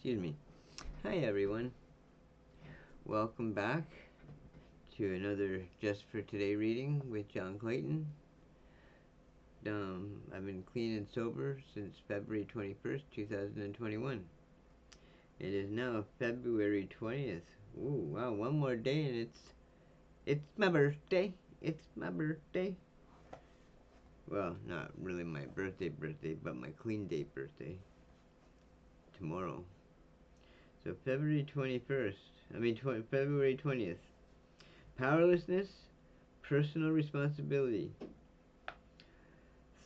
Excuse me. Hi everyone. Welcome back to another Just for Today reading with John Clayton. I've been clean and sober since February 21st, 2021. It is now February 20th. Ooh, wow, one more day and it's my birthday. It's my birthday. Well, not really my birthday, but my clean day birthday. Tomorrow. So February 21st. February 20th. Powerlessness, personal responsibility.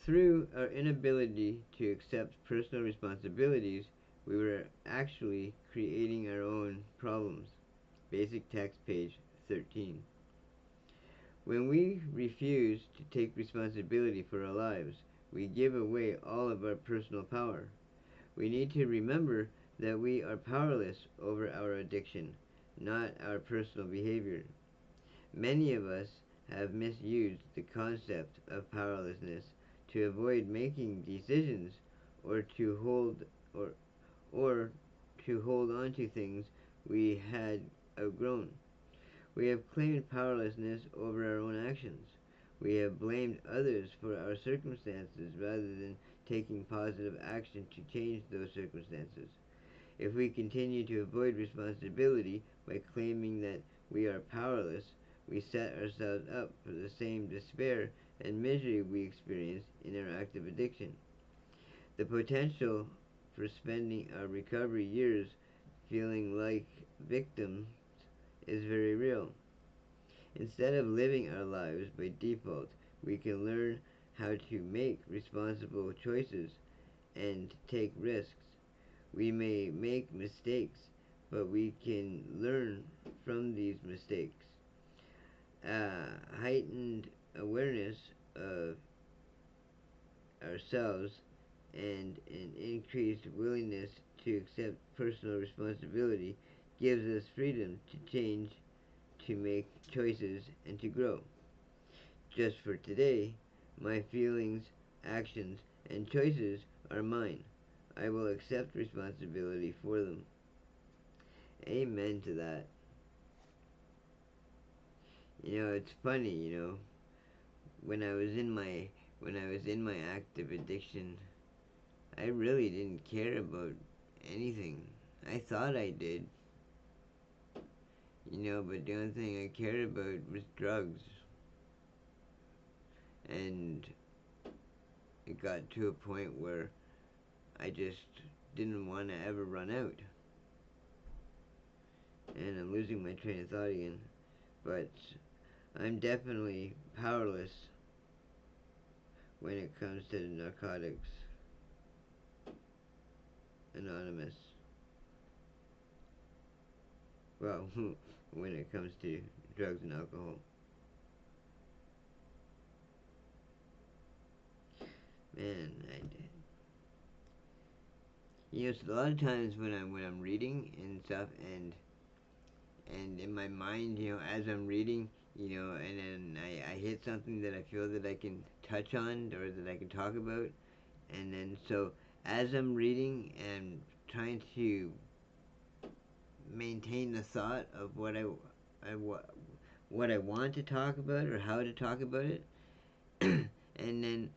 Through our inability to accept personal responsibilities, we were actually creating our own problems. Basic text, page 13. When we refuse to take responsibility for our lives, we give away all of our personal power. We need to remember that we are powerless over our addiction, not our personal behavior. Many of us have misused the concept of powerlessness to avoid making decisions or to or or to hold on to things we had outgrown. We have claimed powerlessness over our own actions. We have blamed others for our circumstances rather than taking positive action to change those circumstances. If we continue to avoid responsibility by claiming that we are powerless, we set ourselves up for the same despair and misery we experience in our active addiction. The potential for spending our recovery years feeling like victims is very real. Instead of living our lives by default, we can learn how to make responsible choices and take risks. We may make mistakes, but we can learn from these mistakes. Heightened awareness of ourselves and an increased willingness to accept personal responsibility gives us freedom to change, to make choices, and to grow. Just for today, my feelings, actions, and choices are mine. I will accept responsibility for them. Amen to that. It's funny, when I was in my active addiction, I really didn't care about anything. I thought I did, but the only thing I cared about was drugs. And it got to a point where I just didn't want to ever run out. And I'm losing my train of thought again. But I'm definitely powerless when it comes to Narcotics Anonymous. Well, when it comes to drugs and alcohol. Man, so a lot of times when I'm reading and stuff, and in my mind, as I'm reading, and then I hit something that I feel that I can touch on or that I can talk about, and then so as I'm reading and trying to maintain the thought of what I want to talk about or how to talk about it, and then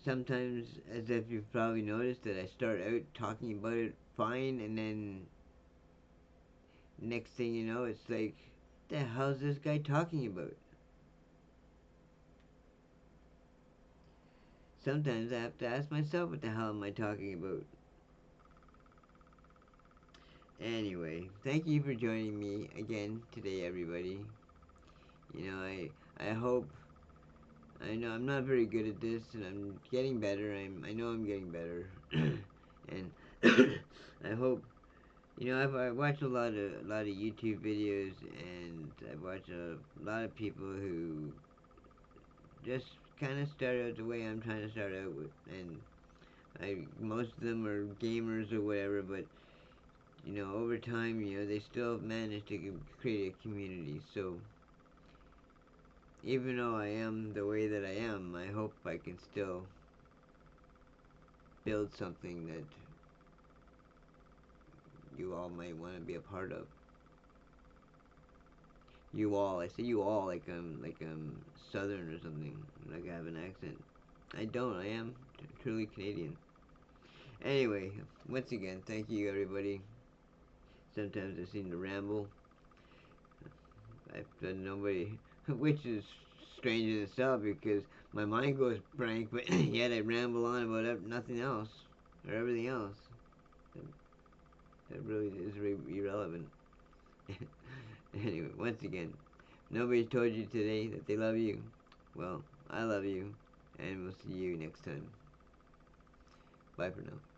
sometimes, as if you've probably noticed, that I start out talking about it fine, and then next thing you know, it's like, the hell's this guy talking about? Sometimes I have to ask myself, what the hell am I talking about? Anyway, thank you for joining me again today, everybody. I hope, I know I'm not very good at this, and I'm getting better. I know I'm getting better, and I hope. I watch a lot of YouTube videos, and I watch a lot of people who just kind of start out the way I'm trying to start out with, and most of them are gamers or whatever, but over time, they still manage to create a community. So even though I am the way that I am, I hope I can still build something that you all might want to be a part of. You all, I say you all like Southern or something, like I have an accent. I don't. I am truly Canadian. Anyway, once again, thank you everybody. Sometimes I seem to ramble. I've done nobody, which is strange in itself because my mind goes blank, but yet I ramble on about nothing else or everything else. That, that really is irrelevant. Anyway, once again, nobody told you today that they love you. Well, I love you, and we'll see you next time. Bye for now.